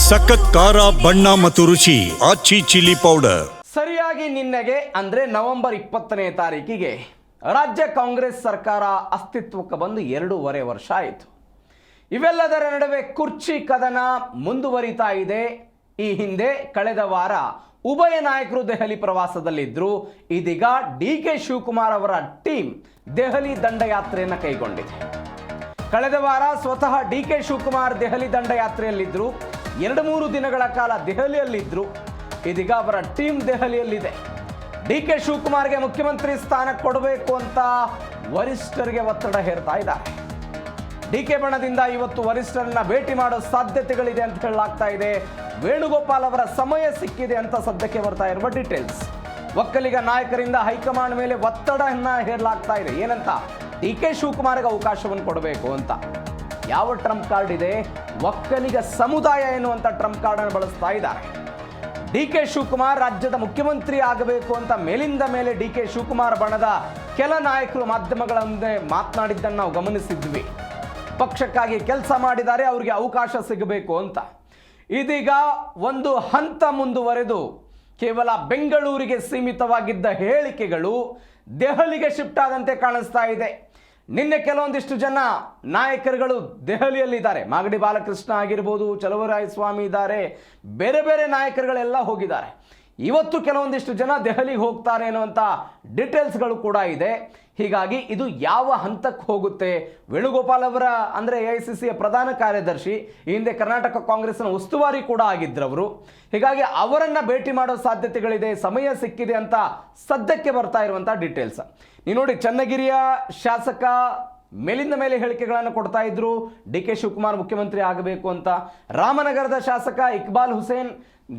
ಸಖತ್ ಖಾರ ಬಣ್ಣ ಮತ್ತು ರುಚಿ ಆಚಿ ಚಿಲ್ಲಿ ಪೌಡರ್. ಸರಿಯಾಗಿ ನಿನ್ನೆಗೆ ಅಂದ್ರೆ ನವೆಂಬರ್ 20ನೇ ತಾರೀಕಿಗೆ ರಾಜ್ಯ ಕಾಂಗ್ರೆಸ್ ಸರ್ಕಾರ ಅಸ್ತಿತ್ವಕ್ಕೆ ಬಂದು 2.5 ವರ್ಷ ಆಯಿತು. ಇವೆಲ್ಲದರ ನಡುವೆ ಕುರ್ಚಿ ಕದನ ಮುಂದುವರಿತಾ ಇದೆ. ಈ ಹಿಂದೆ ಕಳೆದ ವಾರ ಉಭಯ ನಾಯಕರು ದೆಹಲಿ ಪ್ರವಾಸದಲ್ಲಿದ್ದರು. ಇದೀಗ ಡಿ.ಕೆ. ಶಿವಕುಮಾರ್ ಅವರ ಟೀಮ್ ದೆಹಲಿ ದಂಡಯಾತ್ರೆಯನ್ನು ಕೈಗೊಂಡಿದೆ. ಕಳೆದ ವಾರ ಸ್ವತಃ ಡಿ.ಕೆ. ಶಿವಕುಮಾರ್ ದೆಹಲಿ ದಂಡಯಾತ್ರೆಯಲ್ಲಿದ್ದರು. 2-3 ದಿನಗಳ ಕಾಲ ದೆಹಲಿಯಲ್ಲಿದ್ದರು. ಇದೀಗ ಅವರ ಟೀಮ್ ದೆಹಲಿಯಲ್ಲಿದೆ. ಡಿ.ಕೆ. ಶಿವಕುಮಾರ್ಗೆ ಮುಖ್ಯಮಂತ್ರಿ ಸ್ಥಾನ ಕೊಡಬೇಕು ಅಂತ ವರಿಷ್ಠರಿಗೆ ಒತ್ತಡ ಹೇರ್ತಾ ಇದ್ದಾರೆ. ಡಿ.ಕೆ. ಬಣದಿಂದ ಇವತ್ತು ವರಿಷ್ಠರನ್ನ ಭೇಟಿ ಮಾಡೋ ಸಾಧ್ಯತೆಗಳಿದೆ ಅಂತ ಹೇಳಲಾಗ್ತಾ ಇದೆ. ವೇಣುಗೋಪಾಲ್ ಅವರ ಸಮಯ ಸಿಕ್ಕಿದೆ ಅಂತ ಸದ್ಯಕ್ಕೆ ಬರ್ತಾ ಇರುವ ಡೀಟೇಲ್ಸ್. ಒಕ್ಕಲಿಗ ನಾಯಕರಿಂದ ಹೈಕಮಾಂಡ್ ಮೇಲೆ ಒತ್ತಡವನ್ನ ಹೇರಲಾಗ್ತಾ ಇದೆ. ಏನಂತ? ಡಿ.ಕೆ. ಶಿವಕುಮಾರ್ಗೆ ಅವಕಾಶವನ್ನು ಕೊಡಬೇಕು ಅಂತ. ಯಾವ ಟ್ರಂಪ್ ಕಾರ್ಡ್ ಇದೆ? ಒಕ್ಕಲಿಗ ಸಮುದಾಯ ಎನ್ನುವಂಥ ಟ್ರಂಪ್ ಕಾರ್ಡ್ ಅನ್ನು ಬಳಸ್ತಾ ಇದ್ದಾರೆ. ಡಿ.ಕೆ. ಶಿವಕುಮಾರ್ ರಾಜ್ಯದ ಮುಖ್ಯಮಂತ್ರಿ ಆಗಬೇಕು ಅಂತ ಮೇಲಿಂದ ಮೇಲೆ ಡಿ.ಕೆ. ಶಿವಕುಮಾರ್ ಬಣದ ಕೆಲ ನಾಯಕರು ಮಾಧ್ಯಮಗಳ ಮುಂದೆ ಮಾತನಾಡಿದ್ದನ್ನು ನಾವು ಗಮನಿಸಿದ್ವಿ. ಪಕ್ಷಕ್ಕಾಗಿ ಕೆಲಸ ಮಾಡಿದ್ದಾರೆ, ಅವರಿಗೆ ಅವಕಾಶ ಸಿಗಬೇಕು ಅಂತ. ಇದೀಗ ಒಂದು ಹಂತ ಮುಂದುವರೆದು ಕೇವಲ ಬೆಂಗಳೂರಿಗೆ ಸೀಮಿತವಾಗಿದ್ದ ಹೇಳಿಕೆಗಳು ದೆಹಲಿಗೆ ಶಿಫ್ಟ್ ಆದಂತೆ ಕಾಣಿಸ್ತಾ ಇದೆ. ನಿನ್ನೆ ಕೆಲವೊಂದಿಷ್ಟು ಜನ ನಾಯಕರುಗಳು ದೆಹಲಿಯಲ್ಲಿದ್ದಾರೆ. ಮಾಗಡಿ ಬಾಲಕೃಷ್ಣ ಆಗಿರ್ಬೋದು, ಚಲುವರಾಯಸ್ವಾಮಿ ಇದ್ದಾರೆ, ಬೇರೆ ಬೇರೆ ನಾಯಕರುಗಳೆಲ್ಲ ಹೋಗಿದ್ದಾರೆ. ಇವತ್ತು ಕೆಲವೊಂದಿಷ್ಟು ಜನ ದೆಹಲಿಗೆ ಹೋಗ್ತಾರೆ ಅನ್ನುವಂಥ ಡೀಟೇಲ್ಸ್ಗಳು ಕೂಡ ಇದೆ. ಹೀಗಾಗಿ ಇದು ಯಾವ ಹಂತಕ್ಕೆ ಹೋಗುತ್ತೆ? ವೇಣುಗೋಪಾಲ್ ಅವರ ಅಂದರೆ AICCಯ ಪ್ರಧಾನ ಕಾರ್ಯದರ್ಶಿ, ಈ ಹಿಂದೆ ಕರ್ನಾಟಕ ಕಾಂಗ್ರೆಸ್ನ ಉಸ್ತುವಾರಿ ಕೂಡ ಆಗಿದ್ರವರು. ಹೀಗಾಗಿ ಅವರನ್ನು ಭೇಟಿ ಮಾಡೋ ಸಾಧ್ಯತೆಗಳಿದೆ, ಸಮಯ ಸಿಕ್ಕಿದೆ ಅಂತ ಸದ್ಯಕ್ಕೆ ಬರ್ತಾ ಇರುವಂಥ ಡೀಟೇಲ್ಸ್. ನೀವು ನೋಡಿ, ಚನ್ನಗಿರಿಯ ಶಾಸಕ ಮೇಲಿಂದ ಮೇಲೆ ಹೇಳಿಕೆಗಳನ್ನು ಕೊಡ್ತಾ ಇದ್ರು, ಡಿ.ಕೆ. ಶಿವಕುಮಾರ್ ಮುಖ್ಯಮಂತ್ರಿ ಆಗಬೇಕು ಅಂತ. ರಾಮನಗರದ ಶಾಸಕ ಇಕ್ಬಾಲ್ ಹುಸೇನ್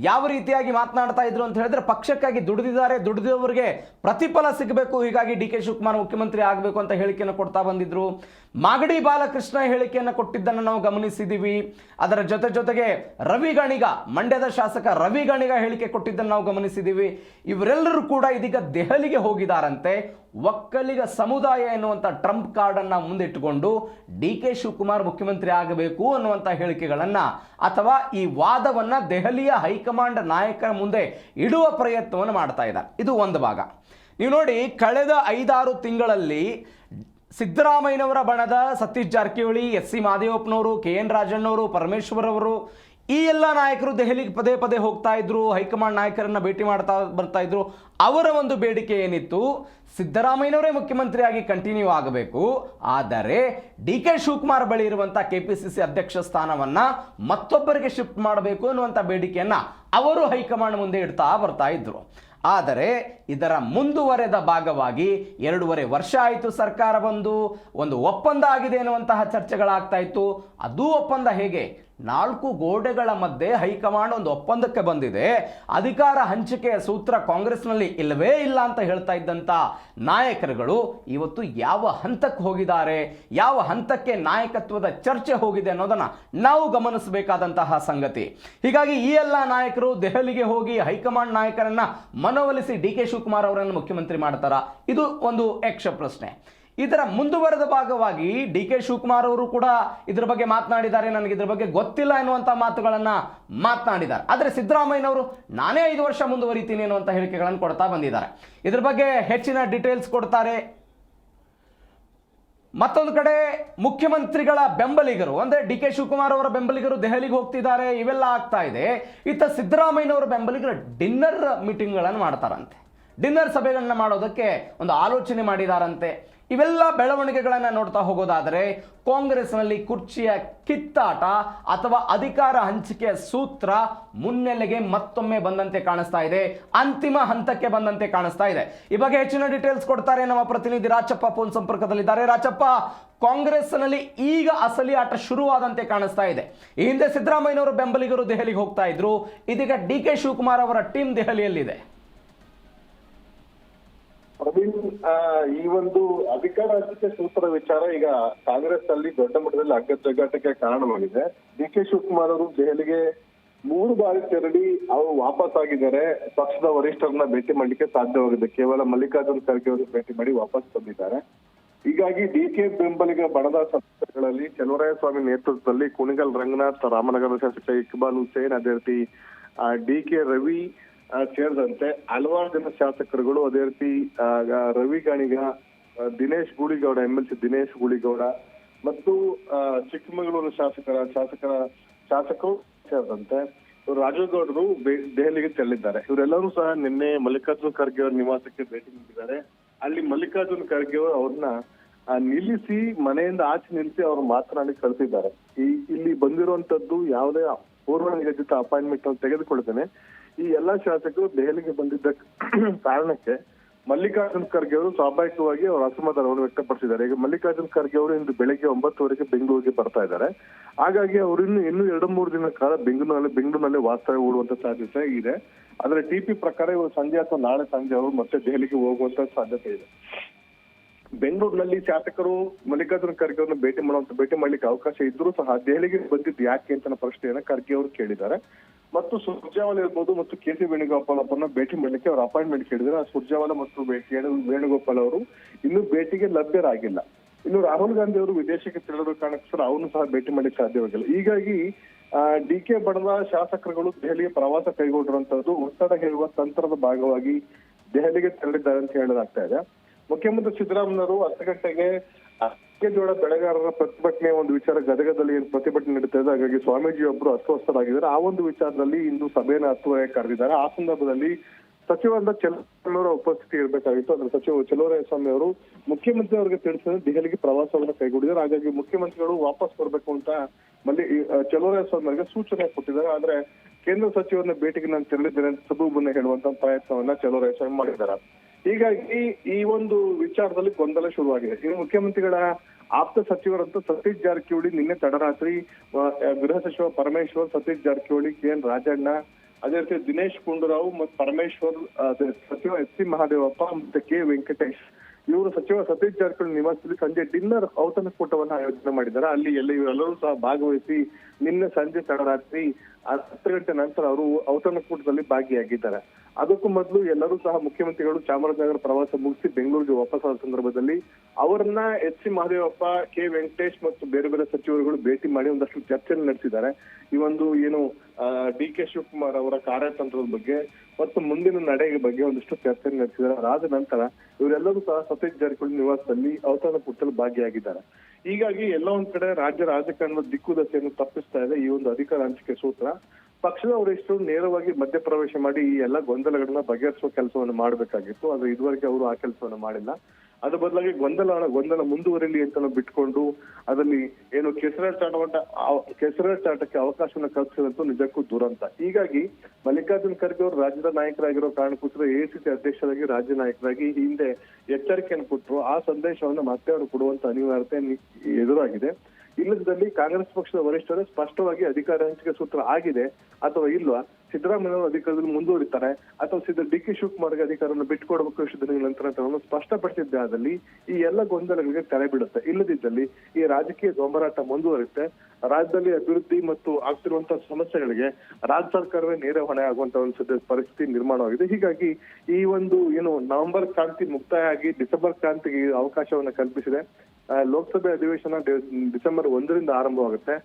ಯಾವ ರೀತಿಯಾಗಿ ಮಾತನಾಡ್ತಾ ಇದ್ರು ಅಂತ ಹೇಳಿದ್ರೆ, ಪಕ್ಷಕ್ಕಾಗಿ ದುಡಿದಿದ್ದಾರೆ, ದುಡಿದವರಿಗೆ ಪ್ರತಿಫಲ ಸಿಗಬೇಕು, ಹೀಗಾಗಿ ಡಿ.ಕೆ. ಶಿವಕುಮಾರ್ ಮುಖ್ಯಮಂತ್ರಿ ಆಗಬೇಕು ಅಂತ ಹೇಳಿಕೆಯನ್ನು ಕೊಡ್ತಾ ಬಂದಿದ್ರು. ಮಾಗಡಿ ಬಾಲಕೃಷ್ಣ ಹೇಳಿಕೆಯನ್ನು ಕೊಟ್ಟಿದ್ದನ್ನು ನಾವು ಗಮನಿಸಿದ್ದೀವಿ. ಅದರ ಜೊತೆಗೆ ರವಿ ಗಣಿಗ, ಮಂಡ್ಯದ ಶಾಸಕ ರವಿ ಗಣಿಗ ಹೇಳಿಕೆ ಕೊಟ್ಟಿದ್ದನ್ನು ನಾವು ಗಮನಿಸಿದ್ದೀವಿ. ಇವರೆಲ್ಲರೂ ಕೂಡ ಇದೀಗ ದೆಹಲಿಗೆ ಹೋಗಿದ್ದಾರಂತೆ. ಒಕ್ಕಲಿಗ ಸಮುದಾಯ ಎನ್ನುವಂಥ ಟ್ರಂಪ್ ಕಾರ್ಡ್ ಅನ್ನ ಮುಂದಿಟ್ಟುಕೊಂಡು ಡಿ.ಕೆ. ಶಿವಕುಮಾರ್ ಮುಖ್ಯಮಂತ್ರಿ ಆಗಬೇಕು ಅನ್ನುವಂಥ ಹೇಳಿಕೆಗಳನ್ನ ಅಥವಾ ಈ ವಾದವನ್ನ ದೆಹಲಿಯ ಹೈಕಮಾಂಡ್ ನಾಯಕರ ಮುಂದೆ ಇಡುವ ಪ್ರಯತ್ನವನ್ನು ಮಾಡ್ತಾ ಇದ್ದಾರೆ. ಇದು ಒಂದು ಭಾಗ. ನೀವು ನೋಡಿ, ಕಳೆದ 5-6 ತಿಂಗಳಲ್ಲಿ ಸಿದ್ದರಾಮಯ್ಯನವರ ಬಣದ ಸತೀಶ್ ಜಾರಕಿಹೊಳಿ, ಎಸ್.ಸಿ. ಮಹದೇವಪ್ಪನವರು, ಕೆ.ಎನ್. ರಾಜಣ್ಣವರು, ಪರಮೇಶ್ವರ್ ಅವರು, ಈ ಎಲ್ಲ ನಾಯಕರು ದೆಹಲಿಗೆ ಪದೇ ಪದೇ ಹೋಗ್ತಾ ಇದ್ರು, ಹೈಕಮಾಂಡ್ ನಾಯಕರನ್ನ ಭೇಟಿ ಬರ್ತಾ ಇದ್ರು. ಅವರ ಒಂದು ಬೇಡಿಕೆ ಏನಿತ್ತು? ಸಿದ್ದರಾಮಯ್ಯನವರೇ ಮುಖ್ಯಮಂತ್ರಿಯಾಗಿ ಕಂಟಿನ್ಯೂ ಆಗಬೇಕು, ಆದರೆ ಡಿ.ಕೆ. ಶಿವಕುಮಾರ್ ಬಳಿ ಇರುವಂಥ KPCC ಅಧ್ಯಕ್ಷ ಸ್ಥಾನವನ್ನ ಮತ್ತೊಬ್ಬರಿಗೆ ಶಿಫ್ಟ್ ಮಾಡಬೇಕು ಅನ್ನುವಂಥ ಬೇಡಿಕೆಯನ್ನ ಅವರು ಹೈಕಮಾಂಡ್ ಮುಂದೆ ಇಡ್ತಾ ಬರ್ತಾ ಇದ್ರು. ಆದರೆ ಇದರ ಮುಂದುವರೆದ ಭಾಗವಾಗಿ 2.5 ವರ್ಷ ಆಯಿತು ಸರ್ಕಾರ ಬಂದು, ಒಂದು ಒಪ್ಪಂದ ಆಗಿದೆ ಎನ್ನುವಂತಹ ಚರ್ಚೆಗಳಾಗ್ತಾ ಇತ್ತು. ಅದು ಒಪ್ಪಂದ ಹೇಗೆ? 4 ಗೋಡೆಗಳ ಮಧ್ಯೆ ಹೈಕಮಾಂಡ್ ಒಂದು ಒಪ್ಪಂದಕ್ಕೆ ಬಂದಿದೆ. ಅಧಿಕಾರ ಹಂಚಿಕೆಯ ಸೂತ್ರ ಕಾಂಗ್ರೆಸ್ನಲ್ಲಿ ಇಲ್ಲವೇ ಇಲ್ಲ ಅಂತ ಹೇಳ್ತಾ ಇದ್ದಂಥ ನಾಯಕರುಗಳು ಇವತ್ತು ಯಾವ ಹಂತಕ್ಕೆ ಹೋಗಿದ್ದಾರೆ, ಯಾವ ಹಂತಕ್ಕೆ ನಾಯಕತ್ವದ ಚರ್ಚೆ ಹೋಗಿದೆ ಅನ್ನೋದನ್ನ ನಾವು ಗಮನಿಸಬೇಕಾದಂತಹ ಸಂಗತಿ. ಹೀಗಾಗಿ ಈ ಎಲ್ಲ ನಾಯಕರು ದೆಹಲಿಗೆ ಹೋಗಿ ಹೈಕಮಾಂಡ್ ನಾಯಕರನ್ನ ಮನವೊಲಿಸಿ ಡಿ.ಕೆ. ಶಿವಕುಮಾರ್ ಅವರನ್ನು ಮುಖ್ಯಮಂತ್ರಿ ಮಾಡ್ತಾರ? ಇದು ಒಂದು ಯಕ್ಷ ಪ್ರಶ್ನೆ. ಇದರ ಮುಂದುವರೆದ ಭಾಗವಾಗಿ ಡಿ.ಕೆ. ಶಿವಕುಮಾರ್ ಅವರು ಕೂಡ ಇದರ ಬಗ್ಗೆ ಮಾತನಾಡಿದ್ದಾರೆ. ನನಗೆ ಇದರ ಬಗ್ಗೆ ಗೊತ್ತಿಲ್ಲ ಎನ್ನುವಂಥ ಮಾತುಗಳನ್ನು ಮಾತನಾಡಿದ್ದಾರೆ. ಆದರೆ ಸಿದ್ದರಾಮಯ್ಯನವರು ನಾನೇ 5 ವರ್ಷ ಮುಂದುವರಿತೀನಿ ಎನ್ನುವಂಥ ಹೇಳಿಕೆಗಳನ್ನು ಕೊಡ್ತಾ ಬಂದಿದ್ದಾರೆ. ಇದರ ಬಗ್ಗೆ ಹೆಚ್ಚಿನ ಡೀಟೇಲ್ಸ್ ಕೊಡ್ತಾರೆ. ಮತ್ತೊಂದು ಕಡೆ ಮುಖ್ಯಮಂತ್ರಿಗಳ ಬೆಂಬಲಿಗರು ಅಂದರೆ ಡಿ.ಕೆ. ಶಿವಕುಮಾರ್ ಅವರ ಬೆಂಬಲಿಗರು ದೆಹಲಿಗೆ ಹೋಗ್ತಿದ್ದಾರೆ, ಇವೆಲ್ಲ ಆಗ್ತಾ ಇದೆ. ಇತ್ತ ಸಿದ್ದರಾಮಯ್ಯನವರ ಬೆಂಬಲಿಗರು ಡಿನ್ನರ್ ಮೀಟಿಂಗ್ಗಳನ್ನು ಮಾಡ್ತಾರಂತೆ, ಡಿನ್ನರ್ ಸಭೆಗಳನ್ನ ಮಾಡೋದಕ್ಕೆ ಒಂದು ಆಲೋಚನೆ ಮಾಡಿದಾರಂತೆ. ಇವೆಲ್ಲ ಬೆಳವಣಿಗೆಗಳನ್ನು ನೋಡ್ತಾ ಹೋಗೋದಾದರೆ ಕಾಂಗ್ರೆಸ್ನಲ್ಲಿ ಕುರ್ಚಿಯ ಕಿತ್ತಾಟ ಅಥವಾ ಅಧಿಕಾರ ಹಂಚಿಕೆಯ ಸೂತ್ರ ಮುನ್ನೆಲೆಗೆ ಮತ್ತೊಮ್ಮೆ ಬಂದಂತೆ ಕಾಣಿಸ್ತಾ ಇದೆ, ಅಂತಿಮ ಹಂತಕ್ಕೆ ಬಂದಂತೆ ಕಾಣಿಸ್ತಾ ಇದೆ. ಈ ಬಗ್ಗೆ ಹೆಚ್ಚಿನ ಡೀಟೇಲ್ಸ್ ಕೊಡ್ತಾರೆ ನಮ್ಮ ಪ್ರತಿನಿಧಿ ರಾಚಪ್ಪ ಫೋನ್ ಸಂಪರ್ಕದಲ್ಲಿದ್ದಾರೆ. ರಾಚಪ್ಪ, ಕಾಂಗ್ರೆಸ್ನಲ್ಲಿ ಈಗ ಅಸಲಿ ಆಟ ಶುರುವಾದಂತೆ ಕಾಣಿಸ್ತಾ ಇದೆ. ಈ ಹಿಂದೆ ಸಿದ್ದರಾಮಯ್ಯನವರು ಬೆಂಬಲಿಗರು ದೆಹಲಿಗೆ ಹೋಗ್ತಾ ಇದ್ರು, ಇದೀಗ ಡಿ.ಕೆ. ಶಿವಕುಮಾರ್ ಅವರ ಟೀಮ್ ದೆಹಲಿಯಲ್ಲಿದೆ. ಪ್ರವೀಣ್, ಈ ಒಂದು ಅಧಿಕಾರ ಹಂಚಿಕೆ ಸೂತ್ರ ವಿಚಾರ ಈಗ ಕಾಂಗ್ರೆಸ್ ಅಲ್ಲಿ ದೊಡ್ಡ ಮಟ್ಟದಲ್ಲಿ ಜಗ್ಗಾಟಕ್ಕೆ ಕಾರಣವಾಗಿದೆ. ಡಿ.ಕೆ. ಶಿವಕುಮಾರ್ ಅವರು ದೆಹಲಿಗೆ 3 ಬಾರಿ ತೆರಳಿ ಅವರು ವಾಪಸ್ ಆಗಿದ್ದಾರೆ. ಪಕ್ಷದ ವರಿಷ್ಠರನ್ನ ಭೇಟಿ ಮಾಡ್ಲಿಕ್ಕೆ ಸಾಧ್ಯವಾಗಿದೆ. ಕೇವಲ ಮಲ್ಲಿಕಾರ್ಜುನ್ ಖರ್ಗೆ ಅವರು ಭೇಟಿ ಮಾಡಿ ವಾಪಸ್ ಬಂದಿದ್ದಾರೆ. ಹೀಗಾಗಿ ಡಿಕೆ ಬೆಂಬಲಿಗ ಬಣದ ಸದಸ್ಯಗಳಲ್ಲಿ ಚಲುವರಾಯಸ್ವಾಮಿ ನೇತೃತ್ವದಲ್ಲಿ ಕುಣಿಗಲ್ ರಂಗನಾಥ್, ರಾಮನಗರ ಶಾಸಕ ಇಕ್ಬಾಲ್ ಹುಸೇನ್, ಅದೇ ರೀತಿ ಡಿಕೆ ರವಿ ಸೇರಿದಂತೆ ಹಲವಾರು ಜನ ಶಾಸಕರುಗಳು, ಅದೇ ರೀತಿ ರವಿ ಗಾಣಿಗ, ದಿನೇಶ್ ಗೂಳಿಗೌಡ, MLC ದಿನೇಶ್ ಗೂಳಿಗೌಡ ಮತ್ತು ಚಿಕ್ಕಮಗಳೂರು ಶಾಸಕರು ಸೇರಿದಂತೆ ರಾಜೇಗೌಡರು ದೆಹಲಿಗೆ ತೆರಳಿದ್ದಾರೆ. ಇವರೆಲ್ಲರೂ ಸಹ ನಿನ್ನೆ ಮಲ್ಲಿಕಾರ್ಜುನ್ ಖರ್ಗೆ ಅವರ ನಿವಾಸಕ್ಕೆ ಭೇಟಿ ನೀಡಿದ್ದಾರೆ. ಅಲ್ಲಿ ಮಲ್ಲಿಕಾರ್ಜುನ್ ಖರ್ಗೆ ಅವರು ಅವ್ರನ್ನ ನಿಲ್ಲಿಸಿ, ಮನೆಯಿಂದ ಆಚೆ ನಿಲ್ಲಿಸಿ ಅವರು ಮಾತನಾಡಿ ಕಳಿಸಿದ್ದಾರೆ. ಇಲ್ಲಿ ಬಂದಿರುವಂತದ್ದು ಯಾವುದೇ ಪೂರ್ವ ನಿಗದಿತ ಅಪಾಯಿಂಟ್ಮೆಂಟ್ ಅನ್ನು ತೆಗೆದುಕೊಳ್ತೇನೆ. ಈ ಎಲ್ಲಾ ಶಾಸಕರು ದೆಹಲಿಗೆ ಬಂದಿದ್ದ ಕಾರಣಕ್ಕೆ ಮಲ್ಲಿಕಾರ್ಜುನ್ ಖರ್ಗೆ ಅವರು ಸ್ವಾಭಾವಿಕವಾಗಿ ಅವರ ಅಸಮಾಧಾನವನ್ನು ವ್ಯಕ್ತಪಡಿಸಿದ್ದಾರೆ. ಈಗ ಮಲ್ಲಿಕಾರ್ಜುನ್ ಖರ್ಗೆ ಅವರು ಇಂದು ಬೆಳಗ್ಗೆ 9 ಬೆಂಗಳೂರಿಗೆ ಬರ್ತಾ ಇದ್ದಾರೆ. ಹಾಗಾಗಿ ಅವರು ಇನ್ನೂ 2-3 ದಿನ ಕಾಲ ಬೆಂಗಳೂರಿನಲ್ಲಿ ವಾಸ್ತವ್ಯ ಹೂಡುವಂತ ಸಾಧ್ಯತೆ ಇದೆ. ಆದ್ರೆ TP ಪ್ರಕಾರ ಇವರು ಸಂಜೆ ಅಥವಾ ನಾಳೆ ಸಂಜೆ ಅವರು ಮತ್ತೆ ದೆಹಲಿಗೆ ಹೋಗುವಂತ ಸಾಧ್ಯತೆ ಇದೆ. ಬೆಂಗಳೂರಿನಲ್ಲಿ ಶಾಸಕರು ಮಲ್ಲಿಕಾರ್ಜುನ್ ಖರ್ಗೆ ಅವರನ್ನ ಭೇಟಿ ಮಾಡ್ಲಿಕ್ಕೆ ಅವಕಾಶ ಇದ್ರೂ ಸಹ ದೆಹಲಿಗೆ ಬಂದಿದ್ದು ಯಾಕೆ ಅಂತ ಪ್ರಶ್ನೆಯನ್ನ ಖರ್ಗೆ ಅವರು ಕೇಳಿದ್ದಾರೆ. ಮತ್ತು ಸುರ್ಜೇವಾಲಾ ಇರ್ಬೋದು ಮತ್ತು KC ವೇಣುಗೋಪಾಲ್ ಅವರನ್ನ ಭೇಟಿ ಮಾಡ್ಲಿಕ್ಕೆ ಅವರು ಅಪಾಯಿಂಟ್ಮೆಂಟ್ ಕೇಳಿದ್ದಾರೆ. ಸುರ್ಜೇವಾಲಾ ಮತ್ತು ವೇಣುಗೋಪಾಲ್ ಅವರು ಇನ್ನೂ ಭೇಟಿಗೆ ಲಭ್ಯರಾಗಿಲ್ಲ. ಇನ್ನು ರಾಹುಲ್ ಗಾಂಧಿ ಅವರು ವಿದೇಶಕ್ಕೆ ತೆರಳಿರೋ ಕಾರಣಕ್ಕೋಸ್ಕರ ಅವನು ಸಹ ಭೇಟಿ ಮಾಡ್ಲಿಕ್ಕೆ ಸಾಧ್ಯವಾಗಿಲ್ಲ. ಹೀಗಾಗಿ DK ಬಣದ ಶಾಸಕರುಗಳು ದೆಹಲಿಗೆ ಪ್ರವಾಸ ಕೈಗೊಂಡಿರುವಂತದ್ದು ಒತ್ತಡ ಹೇರುವ ತಂತ್ರದ ಭಾಗವಾಗಿ ದೆಹಲಿಗೆ ತೆರಳಿದ್ದಾರೆ ಅಂತ ಹೇಳಲಾಗ್ತಾ ಇದೆ. ಮುಖ್ಯಮಂತ್ರಿ ಸಿದ್ದರಾಮಯ್ಯವರು 10 ಗಂಟೆಗೆ ಮೆಕ್ಕೆಜೋಳ ಬೆಳೆಗಾರರ ಪ್ರತಿಭಟನೆ ಒಂದು ವಿಚಾರ ಗದಗದಲ್ಲಿ ಏನು ಪ್ರತಿಭಟನೆ ನಡೀತಾ ಇದೆ, ಹಾಗಾಗಿ ಸ್ವಾಮೀಜಿ ಒಬ್ರು ಅಸ್ವಸ್ಥರಾಗಿದ್ದಾರೆ. ಆ ಒಂದು ವಿಚಾರದಲ್ಲಿ ಇಂದು ಸಭೆಯನ್ನು 10 ಕರೆದಿದ್ದಾರೆ. ಆ ಸಂದರ್ಭದಲ್ಲಿ ಸಚಿವರಾದ ಚಲುವರಾಯಸ್ವಾಮಿ ಉಪಸ್ಥಿತಿ ಇರಬೇಕಾಗಿತ್ತು. ಅದ್ರ ಸಚಿವ ಚಲುವರಾಯಸ್ವಾಮಿ ಅವರು ಮುಖ್ಯಮಂತ್ರಿ ಅವರಿಗೆ ತಿಳಿಸಿದ್ರೆ ದೆಹಲಿಗೆ ಪ್ರವಾಸವನ್ನು ಕೈಗೊಂಡಿದ್ದಾರೆ. ಹಾಗಾಗಿ ಮುಖ್ಯಮಂತ್ರಿಗಳು ವಾಪಸ್ ಬರಬೇಕು ಅಂತ ಚಲುವರಾಯಸ್ವಾಮಿ ಅವರಿಗೆ ಸೂಚನೆ ಕೊಟ್ಟಿದ್ದಾರೆ. ಆದ್ರೆ ಕೇಂದ್ರ ಸಚಿವರನ್ನ ಭೇಟಿಗೆ ನಾನು ತೆರಳಿದ್ದೇನೆ ಅಂತ ಸಬೂಬನ್ನ ಹೇಳುವಂತ ಪ್ರಯತ್ನವನ್ನ ಚಲುವರಾಯಸ್ವಾಮಿ ಮಾಡಿದ್ದಾರೆ. ಹೀಗಾಗಿ ಈ ಒಂದು ವಿಚಾರದಲ್ಲಿ ಗೊಂದಲ ಶುರುವಾಗಿದೆ. ಇನ್ನು ಮುಖ್ಯಮಂತ್ರಿಗಳ ಆಪ್ತ ಸಚಿವರಂತ ಸತೀಶ್ ಜಾರಕಿಹೊಳಿ ನಿನ್ನೆ ತಡರಾತ್ರಿ ಗೃಹ ಸಚಿವ ಪರಮೇಶ್ವರ್, ಸತೀಶ್ ಜಾರಕಿಹೊಳಿ, KN ರಾಜಣ್ಣ, ಅದೇ ರೀತಿ ದಿನೇಶ್ ಗುಂಡೂರಾವ್ ಮತ್ತು ಪರಮೇಶ್ವರ್, ಸಚಿವ SC ಮಹದೇವಪ್ಪ ಮತ್ತೆ K ವೆಂಕಟೇಶ್ ಇವರು ಸಚಿವ ಸತೀಶ್ ಜಾರಕಿಹೊಳಿ ನಿವಾಸದಲ್ಲಿ ಸಂಜೆ ಡಿನ್ನರ್ ಔತಣಕೂಟವನ್ನು ಆಯೋಜನೆ ಮಾಡಿದ್ದಾರೆ. ಅಲ್ಲಿ ಇವರೆಲ್ಲರೂ ಸಹ ಭಾಗವಹಿಸಿ ನಿನ್ನೆ ಸಂಜೆ ತಡರಾತ್ರಿ 10 ಗಂಟೆ ನಂತರ ಅವರು ಔತಣಕೂಟದಲ್ಲಿ ಭಾಗಿಯಾಗಿದ್ದಾರೆ. ಅದಕ್ಕೂ ಮೊದಲು ಎಲ್ಲರೂ ಸಹ ಮುಖ್ಯಮಂತ್ರಿಗಳು ಚಾಮರಾಜನಗರ ಪ್ರವಾಸ ಮುಗಿಸಿ ಬೆಂಗಳೂರಿಗೆ ವಾಪಸ್ಸಾದ ಸಂದರ್ಭದಲ್ಲಿ ಅವರನ್ನ SC ಮಹದೇವಪ್ಪ, K ವೆಂಕಟೇಶ್ ಮತ್ತು ಬೇರೆ ಬೇರೆ ಸಚಿವರುಗಳು ಭೇಟಿ ಮಾಡಿ ಒಂದಷ್ಟು ಚರ್ಚೆ ನಡೆಸಿದ್ದಾರೆ. ಈ ಒಂದು ಏನು DK ಶಿವಕುಮಾರ್ ಅವರ ಕಾರ್ಯತಂತ್ರದ ಬಗ್ಗೆ ಮತ್ತು ಮುಂದಿನ ನಡೆಯ ಬಗ್ಗೆ ಒಂದಿಷ್ಟು ಚರ್ಚೆ ನಡೆಸಿದ್ದಾರೆ. ಅದಾದ ನಂತರ ಇವರೆಲ್ಲರೂ ಸಹ ಸತೀಶ್ ಜಾರಕಿಹೊಳಿ ನಿವಾಸದಲ್ಲಿ ಔತಣಕೂಟದಲ್ಲಿ ಭಾಗಿಯಾಗಿದ್ದಾರೆ. ಹೀಗಾಗಿ ಎಲ್ಲ ಒಂದ್ ಕಡೆ ರಾಜ್ಯ ರಾಜಕಾರಣದ ದಿಕ್ಕುದಶೆಯನ್ನು ತಪ್ಪಿಸ್ತಾ ಇದೆ ಈ ಒಂದು ಅಧಿಕಾರ ಹಂಚಿಕೆ ಸೂತ್ರ. ಪಕ್ಷದ ವರಿಷ್ಠರು ನೇರವಾಗಿ ಮಧ್ಯಪ್ರವೇಶ ಮಾಡಿ ಈ ಎಲ್ಲ ಗೊಂದಲಗಳನ್ನ ಬಗೆಹರಿಸುವ ಕೆಲಸವನ್ನು ಮಾಡಬೇಕಾಗಿತ್ತು. ಆದ್ರೆ ಇದುವರೆಗೆ ಅವರು ಆ ಕೆಲಸವನ್ನು ಮಾಡಿಲ್ಲ. ಅದ್ರ ಬದಲಾಗಿ ಗೊಂದಲ ಮುಂದುವರಿಲಿ ಅಂತ ಬಿಟ್ಕೊಂಡು ಅದರಲ್ಲಿ ಏನು ಕೆಸರಾಟಕ್ಕೆ ಅವಕಾಶವನ್ನು ಕಲ್ಪಿಸಿದಂತೂ ನಿಜಕ್ಕೂ ದುರಂತ. ಹೀಗಾಗಿ ಮಲ್ಲಿಕಾರ್ಜುನ್ ಖರ್ಗೆ ಅವರು ರಾಜ್ಯದ ನಾಯಕರಾಗಿರೋ ಕಾರಣಕ್ಕೋಸ್ಕರ AICC ಅಧ್ಯಕ್ಷರಾಗಿ ರಾಜ್ಯ ನಾಯಕರಾಗಿ ಹಿಂದೆ ಎಚ್ಚರಿಕೆಯನ್ನು ಕೊಟ್ಟರು. ಆ ಸಂದೇಶವನ್ನು ಮತ್ತೆ ಅವರು ಕೊಡುವಂತ ಅನಿವಾರ್ಯತೆ ಎದುರಾಗಿದೆ. ಇಲ್ಲದಲ್ಲಿ ಕಾಂಗ್ರೆಸ್ ಪಕ್ಷದ ವರಿಷ್ಠರೇ ಸ್ಪಷ್ಟವಾಗಿ ಅಧಿಕಾರ ಹಂಚಿಕೆ ಸೂತ್ರ ಆಗಿದೆ ಅಥವಾ ಇಲ್ವಾ, ಸಿದ್ದರಾಮಯ್ಯ ಅಧಿಕಾರದಲ್ಲಿ ಮುಂದುವರಿತಾರೆ ಅಥವಾ DK ಶಿವಕುಮಾರ್ಗೆ ಅಧಿಕಾರವನ್ನು ಬಿಟ್ಟುಕೊಡಬೇಕು ಇಷ್ಟು ದಿನಗಳ ನಂತರ ಸ್ಪಷ್ಟಪಡಿಸಿದ್ದೆ ಆದಲ್ಲಿ ಈ ಎಲ್ಲ ಗೊಂದಲಗಳಿಗೆ ತೆರೆ ಬೀಳುತ್ತೆ. ಇಲ್ಲದಿದ್ದಲ್ಲಿ ಈ ರಾಜಕೀಯ ದೊಂಬರಾಟ ಮುಂದುವರಿಯುತ್ತೆ. ರಾಜ್ಯದಲ್ಲಿ ಅಭಿವೃದ್ಧಿ ಮತ್ತು ಆಗ್ತಿರುವಂತಹ ಸಮಸ್ಯೆಗಳಿಗೆ ರಾಜ್ಯ ಸರ್ಕಾರವೇ ನೇರ ಹೊಣೆ ಆಗುವಂತ ಒಂದು ಪರಿಸ್ಥಿತಿ ನಿರ್ಮಾಣವಾಗಿದೆ. ಹೀಗಾಗಿ ಈ ಒಂದು ಏನು ನವೆಂಬರ್ ಕ್ರಾಂತಿ ಮುಕ್ತಾಯ ಆಗಿ ಡಿಸೆಂಬರ್ ಕ್ರಾಂತಿಗೆ ಅವಕಾಶವನ್ನ ಕಲ್ಪಿಸಿದೆ. ಲೋಕಸಭೆ ಅಧಿವೇಶನ ಡಿಸೆಂಬರ್ 1ರಿಂದ ಆರಂಭವಾಗುತ್ತೆ.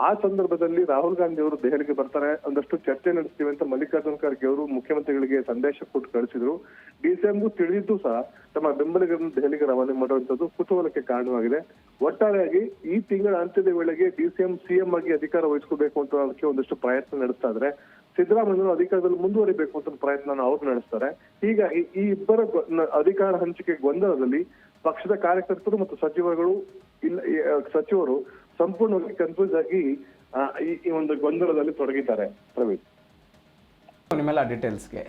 ಆ ಸಂದರ್ಭದಲ್ಲಿ ರಾಹುಲ್ ಗಾಂಧಿ ಅವರು ದೆಹಲಿಗೆ ಬರ್ತಾರೆ. ಒಂದಷ್ಟು ಚರ್ಚೆ ನಡೆಸ್ತೀವಿ ಅಂತ ಮಲ್ಲಿಕಾರ್ಜುನ್ ಖರ್ಗೆ ಅವರು ಮುಖ್ಯಮಂತ್ರಿಗಳಿಗೆ ಸಂದೇಶ ಕೊಟ್ಟು ಕಳಿಸಿದ್ರು. DCMಗೂ ತಿಳಿದಿದ್ದು ಸಹ ತಮ್ಮ ಬೆಂಬಲಿಗರನ್ನು ದೆಹಲಿಗೆ ರವಾನೆ ಮಾಡುವಂತದ್ದು ಕುತೂಹಲಕ್ಕೆ ಕಾರಣವಾಗಿದೆ. ಒಟ್ಟಾರೆಯಾಗಿ ಈ ತಿಂಗಳ ಅಂತ್ಯದ ವೇಳೆಗೆ DCM CM ಆಗಿ ಅಧಿಕಾರ ವಹಿಸ್ಕೋಬೇಕು ಅಂತ ಅದಕ್ಕೆ ಒಂದಷ್ಟು ಪ್ರಯತ್ನ ನಡೆಸ್ತಾ ಇದ್ರೆ, ಸಿದ್ದರಾಮಯ್ಯ ಅಧಿಕಾರದಲ್ಲಿ ಮುಂದುವರಿಬೇಕು ಅಂತ ಪ್ರಯತ್ನ ಅವ್ರು ನಡೆಸ್ತಾರೆ. ಹೀಗಾಗಿ ಈ ಇಬ್ಬರ ಅಧಿಕಾರ ಹಂಚಿಕೆ ಗೊಂದಲದಲ್ಲಿ ಪಕ್ಷದ ಕಾರ್ಯಕರ್ತರು ಮತ್ತು ಸಚಿವರು ಸಂಪೂರ್ಣವಾಗಿ ಕನ್ಫ್ಯೂಸ್ ಆಗಿ ಈ ಒಂದು ಗೊಂದಲದಲ್ಲಿ ತೊಡಗಿದ್ದಾರೆ. ಪ್ರವೀಣ್, ನಿಮ್ಮೆಲ್ಲ ಡೀಟೇಲ್ಸ್ಗೆ